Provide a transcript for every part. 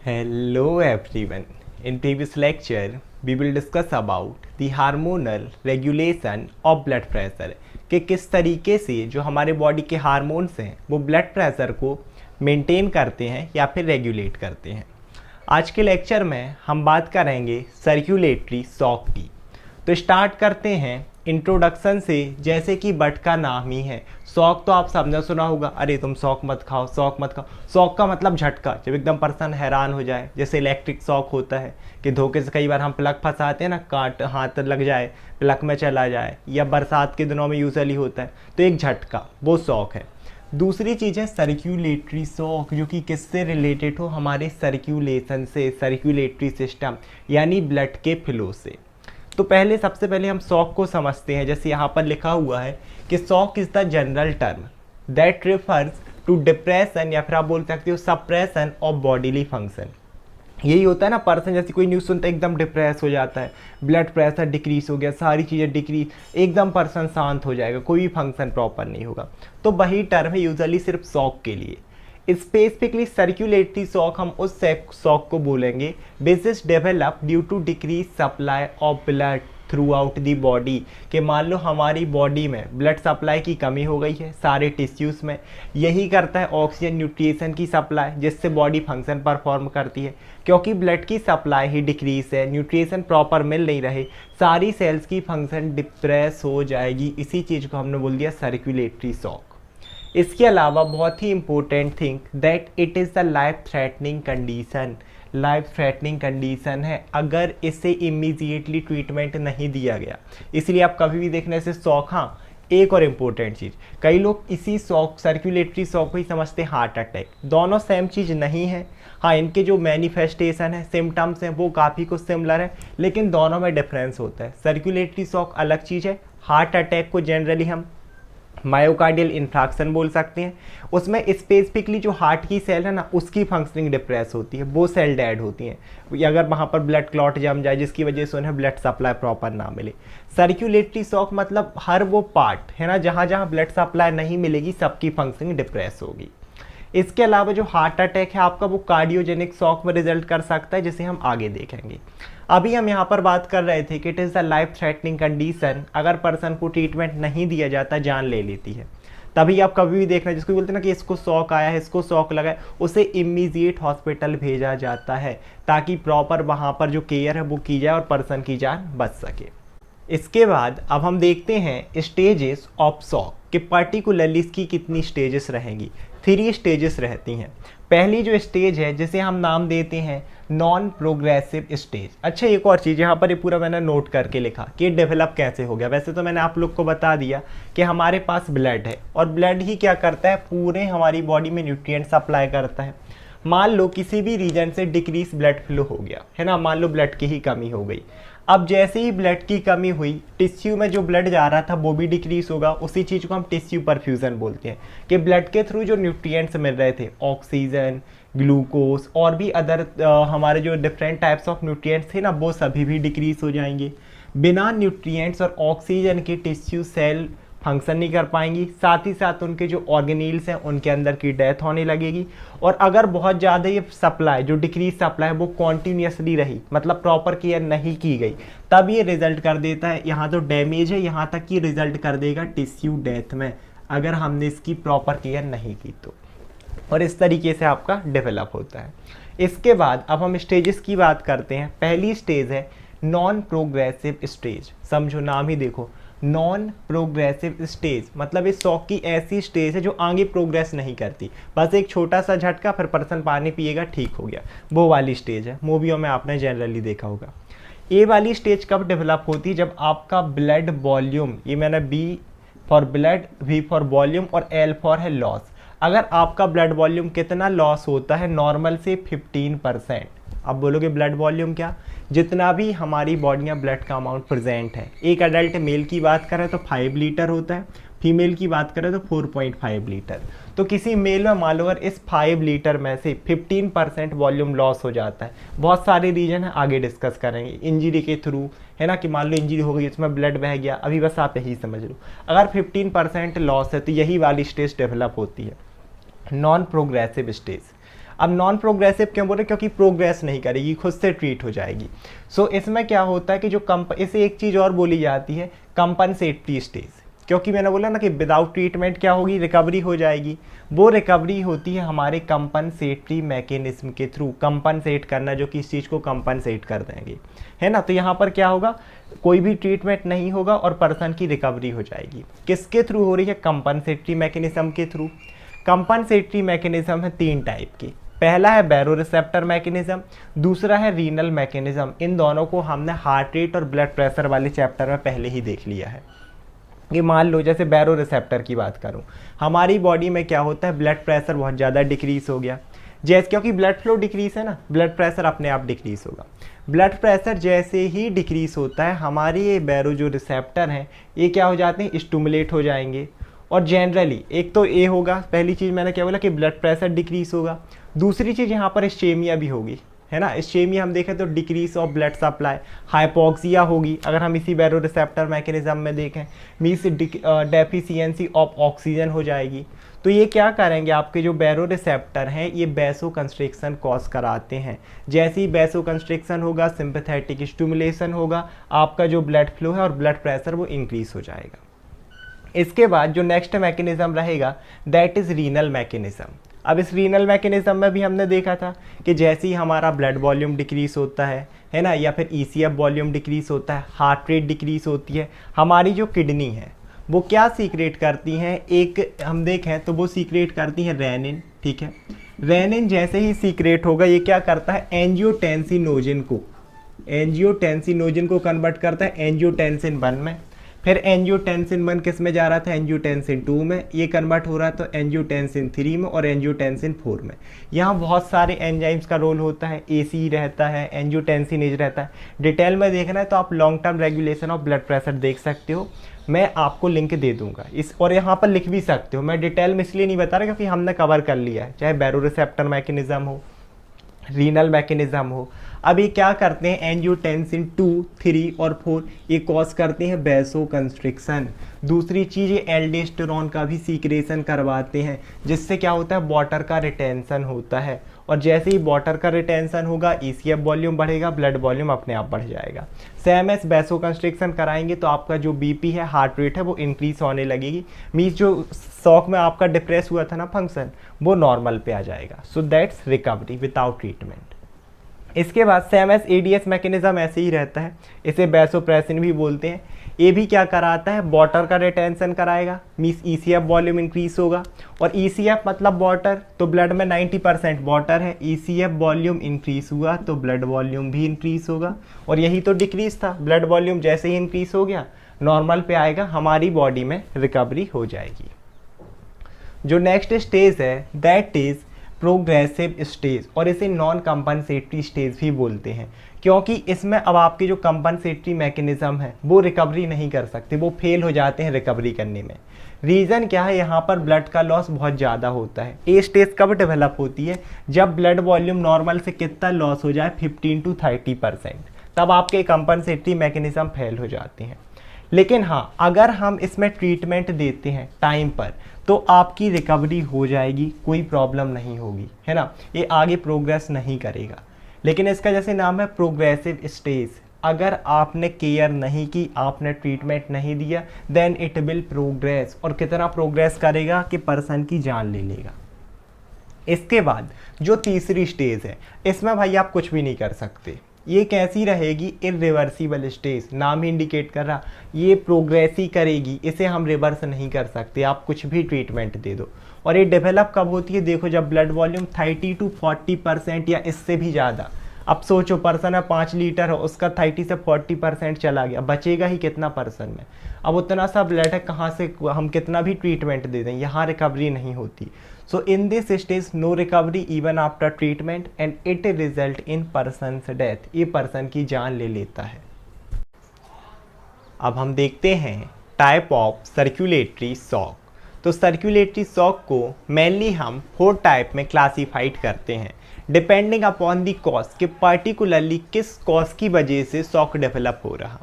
Hello everyone. In previous lecture, we will discuss about the hormonal regulation of blood pressure कि किस तरीके से जो हमारे बॉडी के हार्मोन्स हैं वो ब्लड प्रेशर को मेंटेन करते हैं या फिर रेगुलेट करते हैं। आज के लेक्चर में हम बात करेंगे सर्कुलेटरी शॉक की। तो स्टार्ट करते हैं इंट्रोडक्शन से। जैसे कि बट का नाम ही है, शॉक तो आप सबने सुना होगा, अरे तुम शॉक मत खाओ, शॉक मत खाओ। शॉक का मतलब झटका, जब एकदम पर्सन हैरान हो जाए। जैसे इलेक्ट्रिक शॉक होता है कि धोखे से कई बार हम प्लग फंसाते हैं ना, काट हाथ लग जाए, प्लग में चला जाए, या बरसात के दिनों में यूजुअली होता है, तो एक झटका, वो शॉक है। दूसरी चीज़ है सर्कुलेटरी शॉक, जो कि किससे रिलेटेड हो, हमारे सर्कुलेशन से, सर्कुलेटरी सिस्टम यानी ब्लड के फ्लो से। तो पहले सबसे पहले हम शॉक को समझते हैं। जैसे यहाँ पर लिखा हुआ है कि shock is the general term that refers to depression, या फिर आप बोल सकते हो सप्रेशन ऑफ बॉडीली फंक्शन। यही होता है ना, पर्सन जैसे कोई न्यूज़ सुनता है एकदम डिप्रेस हो जाता है, ब्लड प्रेशर डिक्रीज हो गया, सारी चीज़ें डिक्रीज, एकदम पर्सन शांत हो जाएगा, कोई भी फंक्शन प्रॉपर नहीं होगा। तो वही टर्म है यूजुअली सिर्फ शॉक के लिए। स्पेसिफिकली सर्कुलेटरी शॉक हम उस शॉक को बोलेंगे which is develop due to decrease supply of blood throughout the body. कि मान लो हमारी बॉडी में ब्लड सप्लाई की कमी हो गई है सारे टिश्यूज़ में, यही करता है ऑक्सीजन न्यूट्रिशन की सप्लाई, जिससे बॉडी फंक्शन परफॉर्म करती है। क्योंकि ब्लड की सप्लाई ही डिक्रीज है, न्यूट्रिशन प्रॉपर मिल नहीं रहे, सारी सेल्स की फंक्शन डिप्रेस हो जाएगी। इसी चीज़ को हमने बोल दिया सर्कुलेटरी शॉक। इसके अलावा बहुत ही important thing that it is the life threatening condition. Life threatening condition है अगर इसे इमीडिएटली ट्रीटमेंट नहीं दिया गया। इसलिए आप कभी भी देखने से शॉक, हाँ एक और इम्पोर्टेंट चीज़, कई लोग इसी शॉक सर्कुलेटरी शॉक को ही समझते हैं हार्ट अटैक। दोनों सेम चीज़ नहीं है। हाँ, इनके जो मैनिफेस्टेशन है, सिम्टम्स हैं, वो काफ़ी कुछ सिमिलर है, लेकिन दोनों में डिफरेंस होता है। सर्कुलेटरी शॉक अलग चीज़ है। हार्ट अटैक को जनरली हम मायोकार्डियल इंफ्राक्शन बोल सकते हैं। उसमें स्पेसिफिकली जो हार्ट की सेल है ना, उसकी फंक्शनिंग डिप्रेस होती है, वो सेल डेड होती हैं अगर वहाँ पर ब्लड क्लॉट जम जाए, जिसकी वजह से उन्हें ब्लड सप्लाई प्रॉपर ना मिले। सर्कुलेटरी शॉक मतलब हर वो पार्ट है ना जहाँ जहाँ ब्लड सप्लाई नहीं मिलेगी, सबकी फंक्शनिंग डिप्रेस होगी। इसके अलावा जो हार्ट अटैक है आपका, वो कार्डियोजेनिक शॉक में रिजल्ट कर सकता है, जिसे हम आगे देखेंगे। अभी हम यहाँ पर बात कर रहे थे कि it is the life threatening condition, अगर पर्सन को ट्रीटमेंट नहीं दिया जाता जान ले लेती है। तभी आप कभी भी देखना, जिसको बोलते हैं ना कि इसको शॉक आया है, इसको शॉक लगा है, उसे इमीडिएट हॉस्पिटल भेजा जाता है ताकि प्रॉपर वहाँ पर जो केयर है वो की जाए और पर्सन की जान बच सके। इसके बाद अब हम देखते हैं स्टेजेस ऑफ शॉक कि पर्टिकुलरली इसकी कितनी स्टेजेस रहेंगी। 3 स्टेजेस रहती हैं। पहली जो स्टेज है जिसे हम नाम देते हैं नॉन प्रोग्रेसिव स्टेज। अच्छा, एक और चीज़ यहाँ पर ये पूरा मैंने नोट करके लिखा कि डेवलप कैसे हो गया। वैसे तो मैंने आप लोग को बता दिया कि हमारे पास ब्लड है और ब्लड ही क्या करता है, पूरे हमारी बॉडी में न्यूट्रिएंट सप्लाई करता है। मान लो किसी भी रीजन से डिक्रीज ब्लड फ्लो हो गया है ना, मान लो ब्लड की ही कमी हो गई। अब जैसे ही ब्लड की कमी हुई, टिश्यू में जो ब्लड जा रहा था वो भी डिक्रीज होगा। उसी चीज़ को हम टिश्यू परफ्यूजन बोलते हैं कि ब्लड के थ्रू जो न्यूट्रिएंट्स मिल रहे थे, ऑक्सीजन, ग्लूकोज और भी अदर हमारे जो डिफरेंट टाइप्स ऑफ न्यूट्रिएंट्स थे ना, वो सभी भी डिक्रीज हो जाएंगे। बिना न्यूट्रिएंट्स और ऑक्सीजन के टिश्यू सेल फंक्शन नहीं कर पाएंगी। साथ ही साथ उनके जो ऑर्गेनील्स हैं उनके अंदर की डेथ होने लगेगी। और अगर बहुत ज़्यादा ये सप्लाई, जो डिक्रीज सप्लाई वो कॉन्टीन्यूसली रही, मतलब प्रॉपर केयर नहीं की गई, तब ये रिजल्ट कर देता है, यहाँ तो डैमेज है, यहाँ तक कि रिजल्ट कर देगा टिश्यू डेथ में, अगर हमने इसकी प्रॉपर केयर नहीं की तो। और इस तरीके से आपका डेवलप होता है। इसके बाद अब हम स्टेजेस की बात करते हैं। पहली स्टेज है नॉन प्रोग्रेसिव स्टेज। समझो, नाम ही देखो, नॉन प्रोग्रेसिव स्टेज मतलब इस शॉक की ऐसी स्टेज है जो आगे प्रोग्रेस नहीं करती, बस एक छोटा सा झटका, फिर पर्सन पानी पिएगा, ठीक हो गया, वो वाली स्टेज है। मूवियों में आपने जनरली देखा होगा। ये वाली स्टेज कब डेवलप होती है, जब आपका ब्लड वॉल्यूम, ये मैंने B for blood, V for volume और एल फॉर है लॉस, अगर आपका ब्लड वॉल्यूम कितना लॉस होता है नॉर्मल से 15%। अब बोलोगे ब्लड वॉल्यूम क्या, जितना भी हमारी बॉडी में ब्लड का अमाउंट प्रेजेंट है। एक अडल्ट मेल की बात करें तो 5 लीटर होता है, फीमेल की बात करें तो 4.5 लीटर। तो किसी मेल में मान लो अगर इस 5 लीटर में से 15% वॉल्यूम लॉस हो जाता है, बहुत सारे रीजन है, आगे डिस्कस करेंगे। इंजरी के थ्रू है ना, कि मान लो इंजरी हो गई, इसमें ब्लड बह गया, अभी बस आप यही समझ लो। अगर 15% लॉस है तो यही वाली स्टेज डेवलप होती है, नॉन प्रोग्रेसिव स्टेज। अब नॉन प्रोग्रेसिव क्यों बोल रहे, क्योंकि प्रोग्रेस नहीं करेगी, खुद से ट्रीट हो जाएगी। सो इसमें क्या होता है कि जो इसे एक चीज़ और बोली जाती है कंपनसेटरी स्टेज, क्योंकि मैंने बोला ना कि विदाउट ट्रीटमेंट क्या होगी, रिकवरी हो जाएगी। वो रिकवरी होती है हमारे कंपनसेटरी मैकेनिज्म के थ्रू, कंपनसेट करना, जो कि इस चीज़ को कंपनसेट कर देंगे, है ना। तो यहाँ पर क्या होगा, कोई भी ट्रीटमेंट नहीं होगा और पर्सन की रिकवरी हो जाएगी। किसके थ्रू हो रही है, कंपनसेटरी मैकेनिज्म के थ्रू। कंपनसेटरी मैकेनिज्म है 3 टाइप के, पहला है बैरोरिसेप्टर मैकेनिज्म, दूसरा है रीनल मैकेनिज्म। इन दोनों को हमने हार्ट रेट और ब्लड प्रेशर वाले चैप्टर में पहले ही देख लिया है। ये मान लो जैसे बैरोरिसेप्टर की बात करूं, हमारी बॉडी में क्या होता है, ब्लड प्रेशर बहुत ज़्यादा डिक्रीज हो गया, जैसे क्योंकि ब्लड फ्लो डिक्रीज है ना, ब्लड प्रेशर अपने आप डिक्रीज होगा। ब्लड प्रेशर जैसे ही डिक्रीज होता है, हमारे ये बैरो जो रिसेप्टर हैं ये क्या हो जाते हैं, स्टिमुलेट हो जाएंगे। और जनरली एक तो ये होगा, पहली चीज़ मैंने क्या बोला कि ब्लड प्रेशर डिक्रीज होगा। दूसरी चीज़ यहाँ पर इस्चेमिया भी होगी, है ना। इस्चेमिया हम देखें तो decrease of blood supply, hypoxia होगी अगर हम इसी बैरो रिसेप्टर मैकेनिज्म में देखें, मीन्स डेफिशिएंसी ऑफ ऑक्सीजन हो जाएगी। तो ये क्या करेंगे, आपके जो बैरो रिसेप्टर हैं ये वैसो कंस्ट्रिक्शन कॉज कराते हैं। जैसे ही वैसो कंस्ट्रिक्शन होगा, सिंपैथेटिक स्टिमुलेशन होगा, आपका जो ब्लड फ्लो है और ब्लड प्रेशर वो इंक्रीज हो जाएगा। इसके बाद जो नेक्स्ट मैकेनिज्म रहेगा दैट इज़ रीनल मैकेनिज्म। अब इस रीनल मैकेनिज्म में भी हमने देखा था कि जैसे ही हमारा ब्लड वॉल्यूम डिक्रीज होता है ना, या फिर ईसीएफ वॉल्यूम डिक्रीज होता है, हार्ट रेट डिक्रीज होती है, हमारी जो किडनी है वो क्या सीक्रेट करती हैं, एक हम देखें तो वो सीक्रेट करती हैं रेनिन, ठीक है। रेनिन जैसे ही सीक्रेट होगा ये क्या करता है, एंजियोटेंसिनोजन को कन्वर्ट करता है एंजियोटेंसिन 1 में, फिर एंजियोटेंसिन 1 किस में जा रहा था, एंजियोटेंसिन 2 में, ये कन्वर्ट हो रहा है तो एंजियोटेंसिन 3 में और एंजियोटेंसिन 4 में। यहाँ बहुत सारे एंजाइम्स का रोल होता है, एसी रहता है, एंजियोटेंसिनेज रहता है। डिटेल में देखना है तो आप long term regulation of blood pressure देख सकते हो, मैं आपको लिंक दे दूंगा इस, और यहाँ पर लिख भी सकते हो। मैं डिटेल में इसलिए नहीं बता रहा क्योंकि हमने कवर कर लिया है, चाहे बैरोरिसेप्टर मैकेनिज्म हो, रीनल मैकेनिज्म हो। अब ये क्या करते हैं, एंजियोटेंसिन 2, 3 और 4 ये कॉज करते हैं वैसो कंस्ट्रिक्शन। दूसरी चीज़ ये एल्डोस्टेरोन का भी सीक्रेशन करवाते हैं, जिससे क्या होता है, वाटर का रिटेंशन होता है, और जैसे ही वाटर का रिटेंशन होगा ईसीएफ वॉल्यूम बढ़ेगा, ब्लड वॉल्यूम अपने आप बढ़ जाएगा। सेम एस वैसो कंस्ट्रिक्शन कराएंगे तो आपका जो बीपी है, हार्ट रेट है वो इंक्रीज होने लगेगी, मीन्स जो शॉक में आपका डिप्रेस हुआ था ना फंक्शन, वो नॉर्मल पे आ जाएगा। So that's recovery without treatment. इसके बाद सेम एस एडीएस मैकेनिज्म ऐसे ही रहता है, इसे वैसोप्रेसिन भी बोलते हैं। ये भी क्या कराता है, वाटर का रिटेंशन कराएगा, मीन्स ईसीएफ वॉल्यूम इंक्रीज होगा, और ईसीएफ मतलब वाटर, तो ब्लड में 90% वाटर है, ईसीएफ वॉल्यूम इंक्रीज हुआ तो ब्लड वॉल्यूम भी इंक्रीज होगा, और यही तो डिक्रीज था, ब्लड वॉल्यूम जैसे ही इंक्रीज हो गया नॉर्मल पे आएगा, हमारी बॉडी में रिकवरी हो जाएगी। जो नेक्स्ट स्टेज है दैट इज प्रोग्रेसिव स्टेज, और इसे नॉन कंपनसेटरी स्टेज भी बोलते हैं, क्योंकि इसमें अब आपके जो कंपनसेटरी मैकेनिज्म है वो रिकवरी नहीं कर सकते, वो फेल हो जाते हैं रिकवरी करने में। रीज़न क्या है, यहाँ पर ब्लड का लॉस बहुत ज़्यादा होता है। ये स्टेज कब डेवलप होती है, जब ब्लड वॉल्यूम नॉर्मल से कितना लॉस हो जाए, 15 to 30%, तब आपके कंपनसेटरी मैकेनिज्म फेल हो जाते हैं। लेकिन हाँ, अगर हम इसमें ट्रीटमेंट देते हैं टाइम पर तो आपकी रिकवरी हो जाएगी, कोई प्रॉब्लम नहीं होगी, है ना। ये आगे प्रोग्रेस नहीं करेगा, लेकिन इसका जैसे नाम है प्रोग्रेसिव स्टेज, अगर आपने केयर नहीं की, आपने ट्रीटमेंट नहीं दिया, देन इट विल प्रोग्रेस, और कितना प्रोग्रेस करेगा कि पर्सन की जान ले लेगा। इसके बाद जो तीसरी स्टेज है, इसमें भाई आप कुछ भी नहीं कर सकते, ये कैसी रहेगी, इरिवर्सिबल स्टेज, नाम ही इंडिकेट कर रहा, ये प्रोग्रेस ही करेगी, इसे हम रिवर्स नहीं कर सकते, आप कुछ भी ट्रीटमेंट दे दो। और ये डेवलप कब होती है, देखो जब ब्लड वॉल्यूम 30 to 40% या इससे भी ज़्यादा, अब सोचो पर्सन है 5 लीटर है, उसका 30 से 40% चला गया, बचेगा ही कितना पर्सन में। अब उतना सा ब्लड है, कहाँ से हम कितना भी ट्रीटमेंट दे दें, यहाँ रिकवरी नहीं होती। So in this stage no recovery even after treatment and it result in persons death, ये पर्सन की जान ले लेता है। अब हम देखते हैं टाइप ऑफ सर्कुलेटरी शॉक। तो सर्कुलेटरी शॉक को मेनली हम 4 टाइप में क्लासीफाइड करते हैं, डिपेंडिंग अपॉन दी कॉज, कि पार्टिकुलरली किस कॉज की वजह से शॉक डेवलप हो रहा।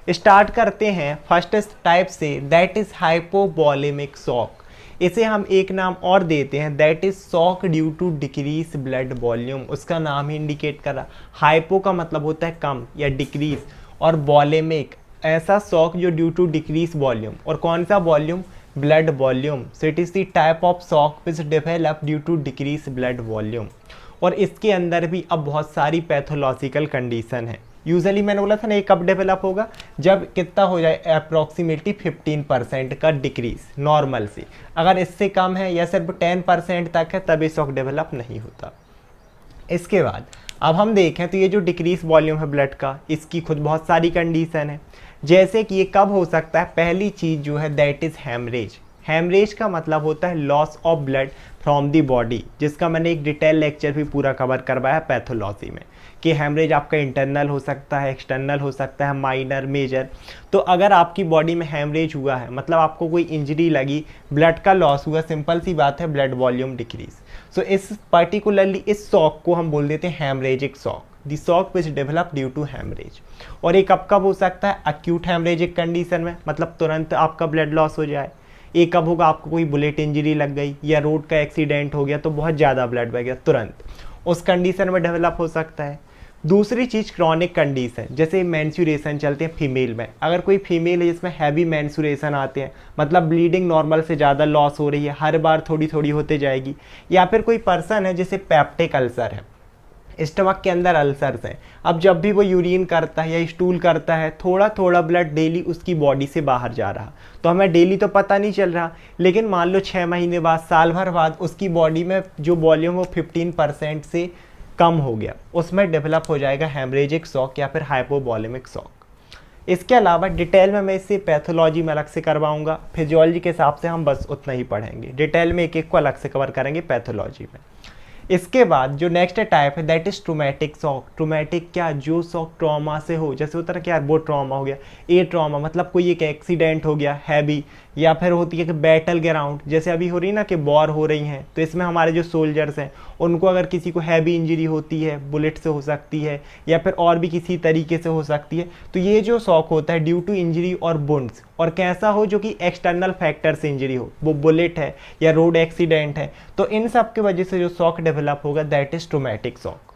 स्टार्ट करते हैं फर्स्ट टाइप से, दैट इज हाइपोवॉलेमिक शॉक। इसे हम एक नाम और देते हैं, that is shock due to decrease blood volume. उसका नाम ही इंडिकेट कर रहा। हाइपो का मतलब होता है कम या डिक्रीज, और वॉलेमिक ऐसा शॉक जो ड्यू टू डिक्रीज वॉल्यूम। और कौन सा volume? Blood volume. So it is the type of shock which develop due to decrease blood volume. और इसके अंदर भी अब बहुत सारी पैथोलॉजिकल कंडीशन है। यूजुअली मैंने बोला था ना, ये कब डेवलप होगा? जब कितना हो जाए, अप्रॉक्सीमेटली 15% का डिक्रीज नॉर्मल से। अगर इससे कम है या सिर्फ 10% तक है तब ये शॉक डेवलप नहीं होता। इसके बाद अब हम देखें तो ये जो डिक्रीज वॉल्यूम है ब्लड का, इसकी खुद बहुत सारी कंडीशन है। जैसे कि ये कब हो सकता है? पहली चीज़ जो है दैट इज़ हैमरेज। हैमरेज का मतलब होता है loss of blood from the body, जिसका मैंने एक डिटेल लेक्चर भी पूरा कवर करवाया है पैथोलॉजी में, कि हैमरेज आपका इंटरनल हो सकता है, एक्सटर्नल हो सकता है, माइनर, मेजर। तो अगर आपकी बॉडी में हैमरेज हुआ है, मतलब आपको कोई इंजरी लगी, ब्लड का लॉस हुआ, सिंपल सी बात है, ब्लड वॉल्यूम डिक्रीज। सो इस पर्टिकुलरली इस शॉक को हम बोल देते हैं haemorrhagic shock, the shock which develop due to haemorrhage. और ये कब कब हो सकता है? अक्यूट हैमरेजिक कंडीशन में, मतलब तुरंत आपका ब्लड लॉस हो जाए। ये कब होगा? आपको कोई बुलेट इंजरी लग गई या रोड का एक्सीडेंट हो गया तो बहुत ज़्यादा ब्लड बह गया तुरंत, उस कंडीशन में डेवलप हो सकता है। दूसरी चीज़ क्रॉनिक कंडीशन, जैसे मेंस्ट्रुएशन चलते हैं फीमेल में। अगर कोई फीमेल है जिसमें हैवी मेंस्ट्रुएशन आते हैं, मतलब ब्लीडिंग नॉर्मल से ज़्यादा लॉस हो रही है, हर बार थोड़ी थोड़ी होते जाएगी। या फिर कोई पर्सन है जैसे पेप्टिक अल्सर है, स्टमक के अंदर अल्सर्स हैं, अब जब भी वो यूरिन करता है या स्टूल करता है, थोड़ा थोड़ा ब्लड डेली उसकी बॉडी से बाहर जा रहा, तो हमें डेली तो पता नहीं चल रहा, लेकिन मान लो 6 महीने बाद, साल भर बाद उसकी बॉडी में जो वॉल्यूम वो 15% से कम हो गया, उसमें डेवलप हो जाएगा हैमरेजिक शॉक या फिर हाइपोवॉलेमिक शॉक। इसके अलावा डिटेल में मैं इसे पैथोलॉजी में अलग से करवाऊंगा, फिजियोलॉजी के हिसाब से हम बस उतना ही पढ़ेंगे, डिटेल में एक एक को अलग से कवर करेंगे पैथोलॉजी में। इसके बाद जो नेक्स्ट टाइप है that is traumatic shock. Traumatic क्या? जो शॉक ट्रॉमा से हो, जैसे होता है क्या, वो ट्रॉमा हो गया, ए ट्रॉमा मतलब कोई एक एक्सीडेंट हो गया हैवी, या फिर होती है कि बैटल ग्राउंड, जैसे अभी हो रही ना कि वॉर हो रही हैं, तो इसमें हमारे जो सोल्जर्स हैं उनको अगर किसी को हैवी इंजरी होती है, बुलेट से हो सकती है या फिर और भी किसी तरीके से हो सकती है, तो ये जो शॉक होता है ड्यू टू इंजरी और बुंड्स, और कैसा हो? जो कि एक्सटर्नल फैक्टर से इंजरी हो, वो बुलेट है या रोड एक्सीडेंट है, तो इन सब की वजह से जो शॉक डेवलप होगा दैट इज ट्रोमैटिक शॉक।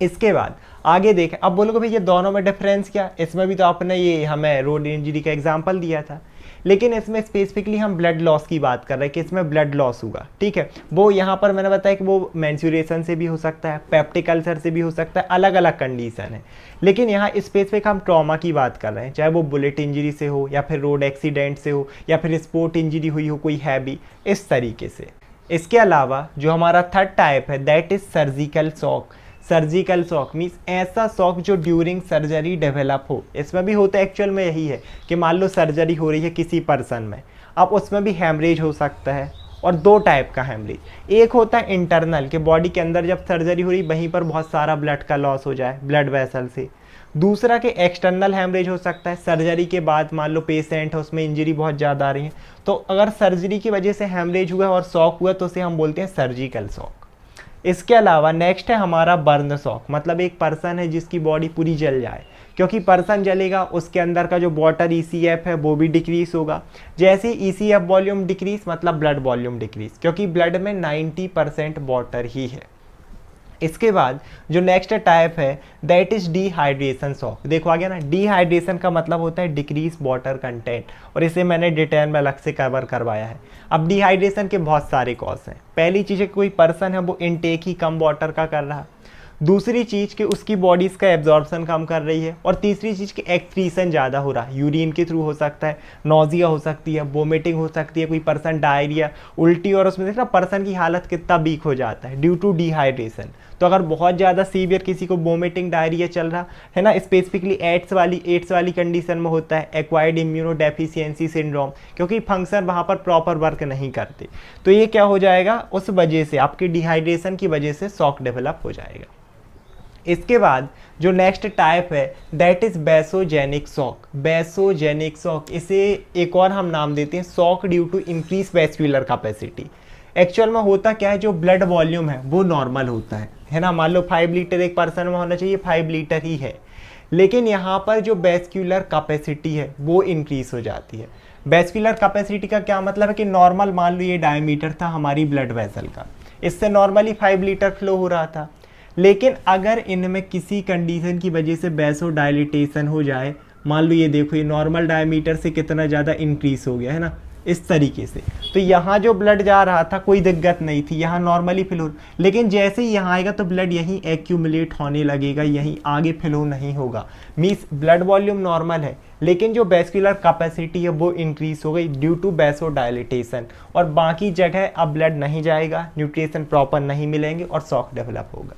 इसके बाद आगे देखें, अब बोलोगे भाई ये दोनों में डिफरेंस क्या? इसमें भी तो आपने ये हमें रोड इंजरी का एग्जांपल दिया था, लेकिन इसमें स्पेसिफिकली हम ब्लड लॉस की बात कर रहे हैं कि इसमें ब्लड लॉस होगा, ठीक है। वो यहाँ पर मैंने बताया कि वो मेंस्ट्रुएशन से भी हो सकता है, पेप्टिक अल्सर से भी हो सकता है, अलग अलग कंडीशन है। लेकिन यहाँ स्पेसिफिक हम ट्रॉमा की बात कर रहे हैं, चाहे वो बुलेट इंजरी से हो या फिर रोड एक्सीडेंट से हो या फिर स्पोर्ट इंजरी हुई हो कोई हैवी, इस तरीके से। इसके अलावा जो हमारा थर्ड टाइप है that is surgical shock. Surgical shock means ऐसा शॉक जो ड्यूरिंग सर्जरी डेवलप हो। इसमें भी होता है एक्चुअल में यही है कि मान लो सर्जरी हो रही है किसी पर्सन में, अब उसमें भी हैमरेज हो सकता है। और दो टाइप का हैमरेज, एक होता है इंटरनल कि बॉडी के अंदर जब सर्जरी हो रही वहीं पर बहुत सारा ब्लड का लॉस हो जाए ब्लड वेसल से। दूसरा के एक्सटर्नल हैमरेज हो सकता है सर्जरी के बाद, मान लो पेशेंट है उसमें इंजरी बहुत ज़्यादा आ रही है, तो अगर सर्जरी की वजह से हैमरेज हुआ और शॉक हुआ तो उसे हम बोलते हैं सर्जिकल शॉक। इसके अलावा नेक्स्ट है हमारा बर्न शॉक, मतलब एक पर्सन है जिसकी बॉडी पूरी जल जाए, क्योंकि पर्सन जलेगा उसके अंदर का जो वाटर ECF है वो भी डिक्रीज होगा। जैसे ECF वॉल्यूम डिक्रीज मतलब ब्लड वॉल्यूम डिक्रीज, क्योंकि ब्लड में 90% वाटर ही है। इसके बाद जो नेक्स्ट टाइप है दैट इज डिहाइड्रेशन शॉक। देखो आ गया ना, डिहाइड्रेशन का मतलब होता है डिक्रीज वाटर कंटेंट, और इसे मैंने डिटेल में अलग से कवर करवाया है। अब डिहाइड्रेशन के बहुत सारे कॉज हैं। पहली चीज़ है कोई पर्सन है वो इनटेक ही कम वाटर का कर रहा है, दूसरी चीज़ कि उसकी बॉडी का एब्जॉर्प्शन कम कर रही है, और तीसरी चीज़ कि एक्सक्रीशन ज़्यादा हो रहा है, यूरिन के थ्रू हो सकता है, नोजिया हो सकती है, वोमिटिंग हो सकती है, कोई पर्सन डायरिया, उल्टी, और उसमें देखना पर्सन की हालत कितना वीक हो जाता है ड्यू टू डिहाइड्रेशन। तो अगर बहुत ज़्यादा सीवियर किसी को वोमिटिंग डायरिया चल रहा है ना, स्पेसिफिकली एड्स वाली कंडीशन में होता है एक्वायर्ड इम्यूनोडेफिशिएंसी सिंड्रोम, क्योंकि फंक्शन वहाँ पर प्रॉपर वर्क नहीं करते, तो ये क्या हो जाएगा, उस वजह से आपकी डिहाइड्रेशन की वजह से शॉक डेवलप हो जाएगा। इसके बाद जो नेक्स्ट टाइप है that is vasogenic shock. Vasogenic shock, इसे एक और हम नाम देते हैं shock due to increase vascular capacity. Actual में होता क्या है, जो ब्लड वॉल्यूम है वो नॉर्मल होता है ना, मान लो 5 लीटर एक पर्सन में होना चाहिए, 5 लीटर ही है, लेकिन यहाँ पर जो वेस्क्यूलर कैपेसिटी है वो इंक्रीज हो जाती है। वेस्कुलर कैपेसिटी का क्या मतलब है कि नॉर्मल मान लो ये डायमीटर था हमारी ब्लड वेसल का, इससे नॉर्मली 5 लीटर फ्लो हो रहा था, लेकिन अगर इनमें किसी कंडीशन की वजह से वैसो डायलिटेशन हो जाए, मान लो ये देखो ये नॉर्मल डायमीटर से कितना ज़्यादा इंक्रीज हो गया है ना, इस तरीके से, तो यहाँ जो ब्लड जा रहा था कोई दिक्कत नहीं थी, यहाँ नॉर्मली फ्लो, लेकिन जैसे ही यहाँ आएगा तो ब्लड यहीं एक्यूमुलेट होने लगेगा, यहीं आगे फ्लो नहीं होगा। मीन्स ब्लड वॉल्यूम नॉर्मल है लेकिन जो वेस्कुलर कैपेसिटी है वो इंक्रीज हो गई ड्यू टू वैसोडायलिटेशन, और बाकी जगह अब ब्लड नहीं जाएगा, न्यूट्रिशन प्रॉपर नहीं मिलेंगे और शॉक डेवलप होगा।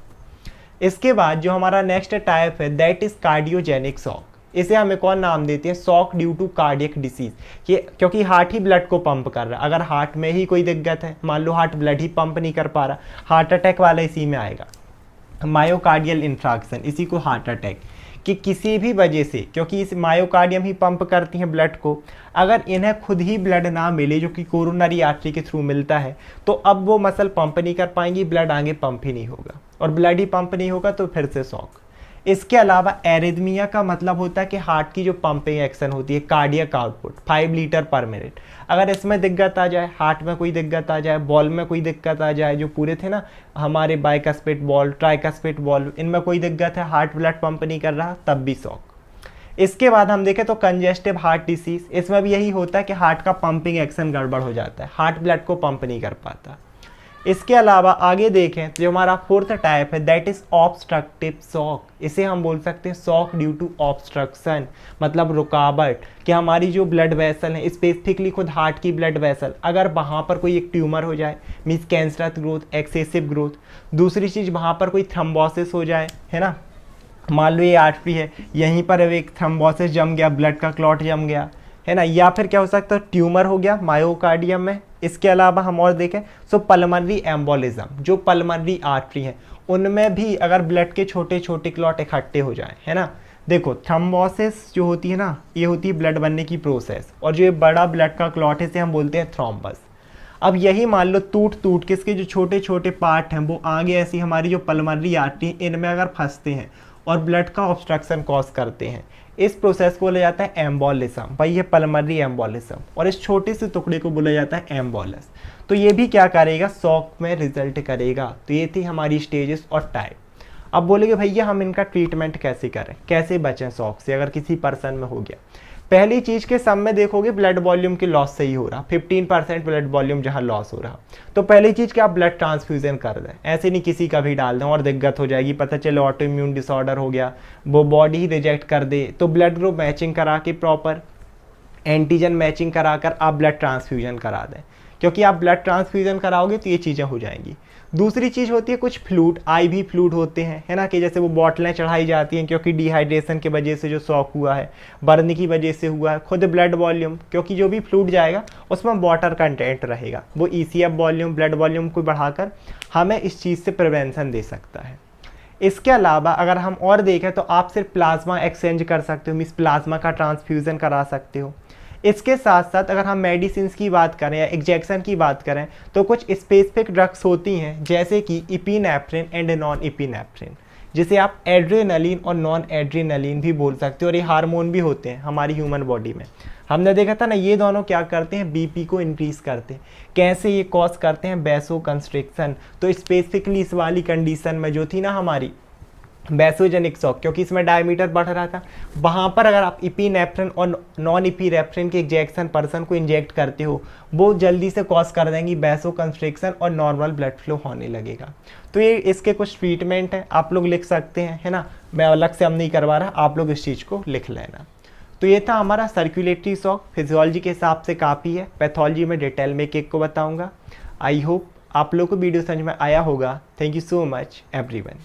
इसके बाद जो हमारा नेक्स्ट टाइप है दैट इज कार्डियोजेनिक शॉक। इसे हम एक और नाम देते हैं shock due to cardiac disease, क्योंकि हार्ट ही ब्लड को पंप कर रहा है। अगर हार्ट में ही कोई दिक्कत है, मान लो हार्ट ब्लड ही पंप नहीं कर पा रहा, हार्ट अटैक वाला इसी में आएगा, मायोकार्डियल इंफ्राक्शन, इसी को हार्ट अटैक, कि किसी भी वजह से, क्योंकि इस मायोकार्डियम ही पंप करती हैं ब्लड को, अगर इन्हें खुद ही ब्लड ना मिले जो कि कोरोनरी आर्टरी के थ्रू मिलता है, तो अब वो मसल पंप नहीं कर पाएंगी, ब्लड आगे पंप ही नहीं होगा, और ब्लड ही पंप नहीं होगा तो फिर से शॉक। इसके अलावा एरिथमिया का मतलब होता है कि हार्ट की जो पंपिंग एक्शन होती है, कार्डियक आउटपुट 5 लीटर पर मिनट, अगर इसमें दिक्कत आ जाए, हार्ट में कोई दिक्कत आ जाए, बॉल में कोई दिक्कत आ जाए, जो पूरे थे ना हमारे बाइकस्पेट बॉल, ट्राइकस्पेट बॉल, इनमें कोई दिक्कत है, हार्ट ब्लड पंप नहीं कर रहा, तब भी शॉक। इसके बाद हम देखें तो कंजेस्टिव हार्ट डिसीज, इसमें भी यही होता है कि हार्ट का पंपिंग एक्शन गड़बड़ हो जाता है, हार्ट ब्लड को पंप नहीं कर पाता। इसके अलावा आगे देखें तो जो हमारा फोर्थ टाइप है दैट इज ऑब्स्ट्रक्टिव शॉक। इसे हम बोल सकते हैं शॉक ड्यू टू ऑब्स्ट्रक्शन, मतलब रुकावट, कि हमारी जो ब्लड वेसल है, स्पेसिफिकली खुद हार्ट की ब्लड वेसल, अगर वहाँ पर कोई एक ट्यूमर हो जाए, means cancerous growth, excessive growth, दूसरी चीज़ वहाँ पर कोई थ्रोम्बोसिस हो जाए, है ना, मान लो ये आर्टरी है, यहीं पर एक थ्रोम्बोसिस जम गया, ब्लड का क्लॉट जम गया, है ना, या फिर क्या हो सकता है ट्यूमर हो गया मायोकार्डियम में। इसके अलावा हम और देखें तो पल्मोनरी एम्बोलिज्म, जो पल्मोनरी आर्टरी है उनमें भी अगर ब्लड के छोटे छोटे क्लॉट इकट्ठे हो जाए, है ना, देखो थ्रोम्बोसिस जो होती है ना, ये होती है ब्लड बनने की प्रोसेस, और जो ये बड़ा ब्लड का क्लॉट है इसे हम बोलते हैं थ्रोम्बस। अब यही मान लो टूट के इसके जो छोटे छोटे पार्ट हैं वो आगे ऐसी हमारी जो पल्मोनरी आर्टरी इनमें अगर फंसते हैं और ब्लड का ऑब्स्ट्रक्शन कॉज करते हैं, इस प्रोसेस को बोला जाता है एम्बोलिज्म, भाई ये पल्मोनरी एम्बोलिज्म, और इस छोटे से टुकड़े को बोला जाता है एम्बोलस। तो ये भी क्या करेगा, शॉक में रिजल्ट करेगा। तो ये थी हमारी स्टेजेस और टाइप। अब बोलेंगे भैया हम इनका ट्रीटमेंट कैसे करें, कैसे बचें शॉक से अगर किसी पर्सन में हो गया। पहली चीज़ के सब में देखोगे ब्लड वॉल्यूम की लॉस सही हो रहा, 15% ब्लड वॉल्यूम जहाँ लॉस हो रहा, तो पहली चीज़ कि आप ब्लड ट्रांसफ्यूजन कर दें, ऐसे नहीं किसी का भी डाल दें और दिक्कत हो जाएगी, पता चले ऑटो इम्यून डिसऑर्डर हो गया, वो बॉडी ही रिजेक्ट कर दे। तो ब्लड ग्रुप मैचिंग करा के प्रॉपर एंटीजन मैचिंग कराकर आप ब्लड ट्रांसफ्यूजन करा दें, क्योंकि आप ब्लड ट्रांसफ्यूजन कराओगे तो ये चीज़ें हो जाएंगी। दूसरी चीज़ होती है कुछ फ्लूड, IV फ्लूड होते हैं, है ना, कि जैसे वो बॉटलें चढ़ाई जाती हैं क्योंकि डिहाइड्रेशन की वजह से जो शॉक हुआ है, बर्न की वजह से हुआ है, खुद ब्लड वॉल्यूम, क्योंकि जो भी फ्लूड जाएगा उसमें वाटर कंटेंट रहेगा, वो ECF वॉल्यूम, ब्लड वॉल्यूम को बढ़ाकर हमें इस चीज़ से प्रिवेंशन दे सकता है। इसके अलावा अगर हम और देखें तो आप सिर्फ प्लाज्मा एक्सचेंज कर सकते हो, मीन्स प्लाज्मा का ट्रांसफ्यूज़न करा सकते हो। इसके साथ साथ अगर हम मेडिसिन की बात करें या इंजेक्शन की बात करें तो कुछ स्पेसिफिक ड्रग्स होती हैं जैसे कि इपिनेफ्रिन एंड नॉन इपिनेफ्रिन, जिसे आप एड्रेनलिन और नॉन एड्रेनलिन भी बोल सकते हो, और ये हार्मोन भी होते हैं हमारी ह्यूमन बॉडी में। हमने देखा था ना, ये दोनों क्या करते हैं, BP को इंक्रीज करते हैं। कैसे ये कॉज करते हैं, वैसो कंस्ट्रिक्शन। तो स्पेसिफिकली इस वाली कंडीशन में जो थी ना हमारी वैसोजेनिक शॉक, क्योंकि इसमें डायमीटर बढ़ रहा था, वहाँ पर अगर आप इपिनेफ्रिन और नॉन इपिनेफ्रिन के इंजेक्शन पर्सन को इंजेक्ट करते हो, वो जल्दी से कॉज कर देंगी वैसो कंस्ट्रिक्शन और नॉर्मल ब्लड फ्लो होने लगेगा। तो ये इसके कुछ ट्रीटमेंट है, आप लोग लिख सकते हैं, है ना, मैं अलग से हम नहीं करवा रहा, आप लोग इस चीज़ को लिख लेना। तो ये था हमारा सर्कुलेटरी शॉक, फिजियोलॉजी के हिसाब से काफ़ी है, पैथोलॉजी में डिटेल में एक को बताऊँगा। आई होप आप लोग को वीडियो समझ में आया होगा। Thank you so much everyone.